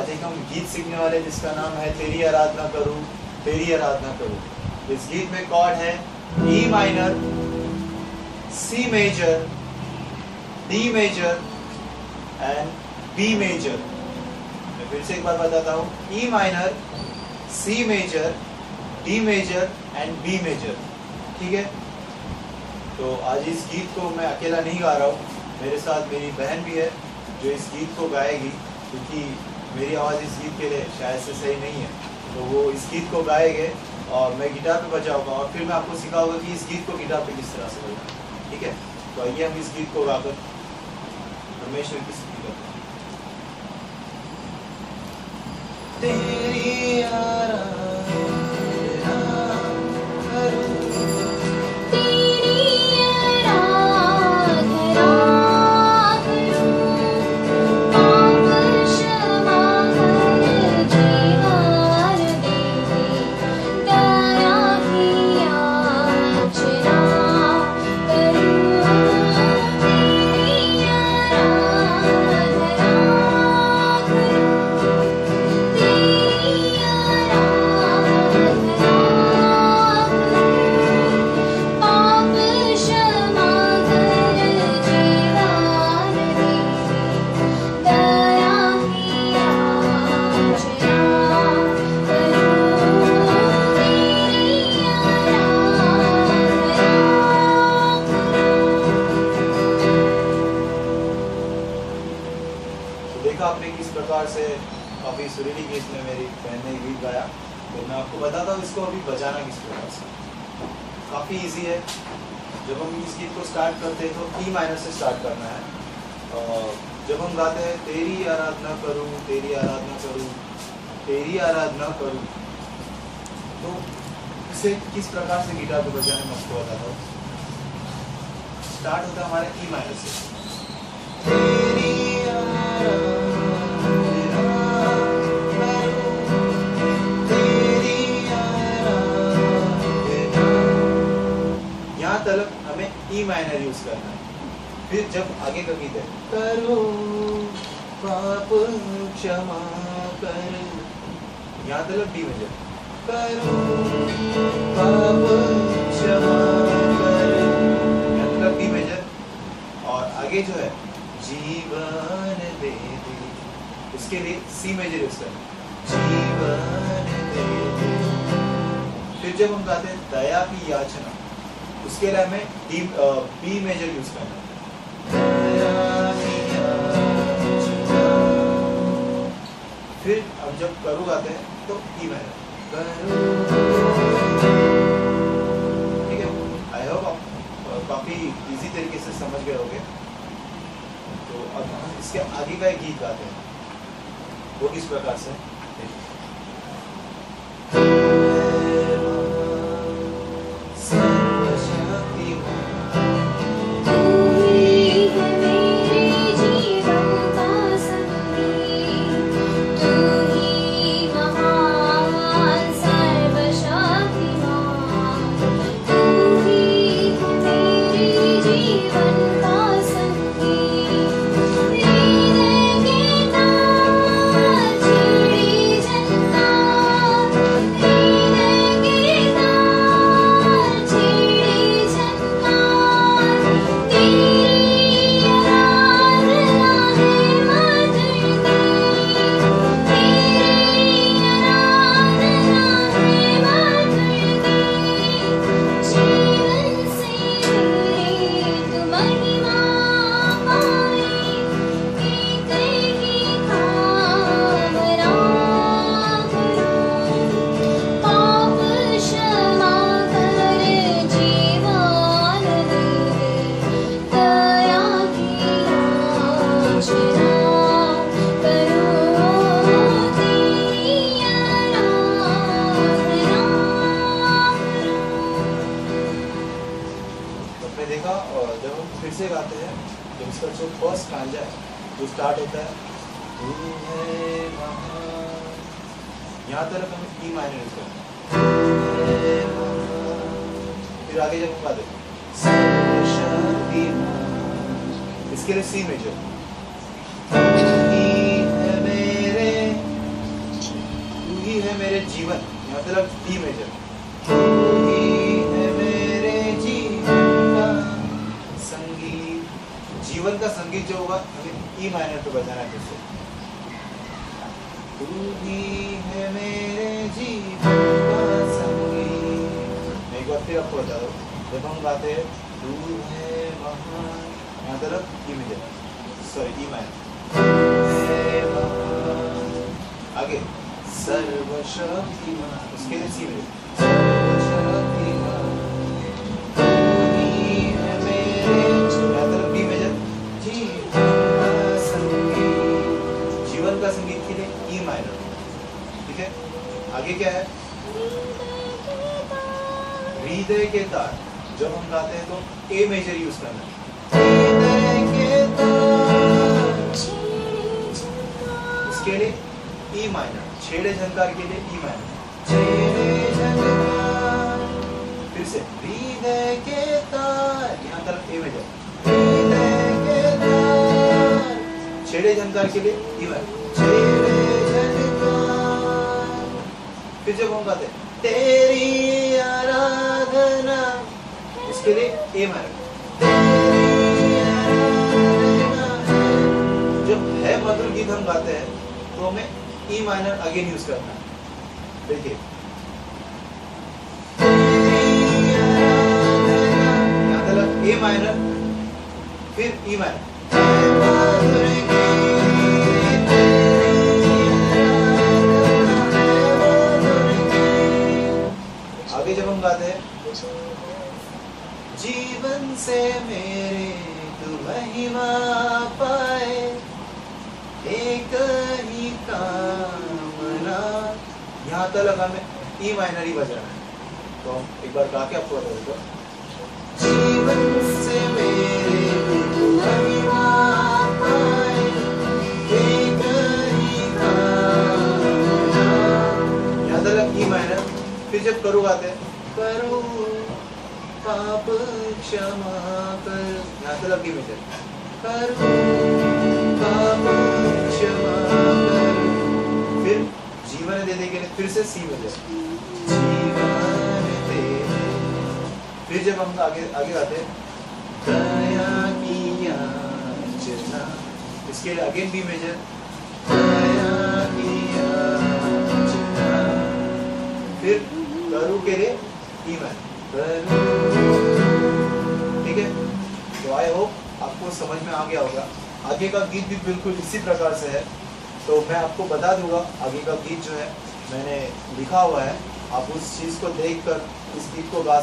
आज एक हम गीत सीखने वाले जिसका नाम है तेरी आराधना करूं, तेरी आराधना करूं। इस गीत में कॉर्ड है E minor, C major, D major and B major. मैं फिर से एक बार बताता हूँ, E minor, C major, D major and B major. ठीक है, तो आज इस गीत को मैं अकेला नहीं गा रहा हूँ, मेरे साथ मेरी बहन भी है जो इस गीत को गाएगी, क्योंकि मेरी आवाज़ इस गीत के लिए शायद से सही नहीं है, तो वो इस गीत को गाएंगे और मैं गिटार पे बजाऊंगा और फिर मैं आपको सिखाऊंगा कि इस गीत को गिटार पे किस तरह से बजाना है। ठीक है, तो आइए हम इस गीत को गाकर परमेश्वर की स्तुति करते हैं। तेरी आराधना करूं, आपने किस प्रकार से काफ़ी सुरीली गीत में मेरी बहन ने गीत गाया। तो मैं आपको बताता हूँ इसको अभी बजाना किस प्रकार से। काफ़ी इजी है। जब हम इस गीत को स्टार्ट करते हैं तो ई माइनर से स्टार्ट करना है। और जब हम गाते हैं तेरी आराधना करूँ, तेरी आराधना करूँ, तेरी आराधना करूँ, तो इसे किस प्रकार से गिटार को बजाने में आपको बताता हूँ। स्टार्ट होता है हमारे ई माइनर से, तेरी तलब हमें ई माइनर यूज करना है। फिर जब आगे का गीत है करो पाप क्षमा कर, यहाँ तलब डी मेजर, करो पाप क्षमा कर, यहाँ तलब डी मेजर, और आगे जो है जीवन दे दे, इसके लिए सी मेजर यूज करना, जीवन दे दे। फिर जब हम गाते हैं दया की याचना, उसके लिए हमें बी मेजर यूज करना है। फिर अब जब करू गाते हैं तो ई मेजर करू। ठीक है, आई होप आप काफी इजी तरीके से समझ गए होंगे। तो अब हम इसके आगे का एक गीत गाते हैं, वो किस प्रकार से। देखा, और जब हम फिर से गाते हैं तो इसका जो फर्स्ट कांजा है जो स्टार्ट होता है तू है महान, यहाँ तरफ हम ई माइनर यूज करते हैं। फिर आगे जब हम गाते हैं इसके लिए सी मेजर, मेरे मेरे जीवन, मतलब डी मेजर, तू ही है मेरे जीवन का संगीत। जीवन का संगीत जो होगा हमें ई माइनर पे बजाना है। फिर तू ही है मेरे जीवन का संगीत। मैं एक बार फिर आपको बता दूं, जब हम गाते हैं तू है महान, यहाँ तरफ E major, sorry E minor, आगे सर्वशक्तिमान, उसके लिए सी मेजर, सर्वशक्तिमान तू ही है मेरे, यहाँ तरफ बी मेजर, जीवन का संगीत, जीवन का संगीत के लिए ई माइनर। ठीक है, आगे क्या है, हृदय के तार। जब हम गाते हैं तो ए मेजर यूज करना है, हृदय के तार, उसके लिए ई माइनर, छेड़े झनकार के लिए ई माइनर, छेड़े झनकार, फिर से हृदय के तार, यहाँ तरफ ए मेजर, हृदय के तार, छेड़े झनकार के लिए ई माइनर, छेड़े झनकार, फिर जब हम गाते तेरी आराधना, इसके लिए ए माइनर, तेरी आराधना है। जब है मधुर गीत हम गाते हैं तो हमें ई माइनर अगेन यूज करना है। देखिए यहाँ तक ए माइनर, फिर ई माइनर, आगे जब हम गाते हैं जीवन से मेरे तू महिमा पाए, एक ही कामना, यहाँ तक हमें ई माइनर ही बजाना है। तो हम एक बार गा के आपको बता देता हूँ, जीवन से मेरे तू महिमा पाए, एक ही कामना, यहाँ तक ई माइनर, फिर जब करूँ गाते हैं करूँ पाप क्षमा कर, यहाँ तक ई मेजर, करूँ पाप क्षमा कर, फिर जीवन दे दे के लिए फिर से सी मेजर, जीवन दे, फिर जब हम आगे आते हैं दया की याचना, इसके लिए अगेन बी मेजर, दया की याचना, फिर करूँ के लिए ई माइनर, ठीक है। तो आई होप आपको समझ में आ गया होगा। आगे का गीत भी बिल्कुल इसी प्रकार से है, तो मैं आपको बता दूंगा आगे का गीत जो है मैंने लिखा हुआ है, आप उस चीज़ को देखकर इस गीत को गा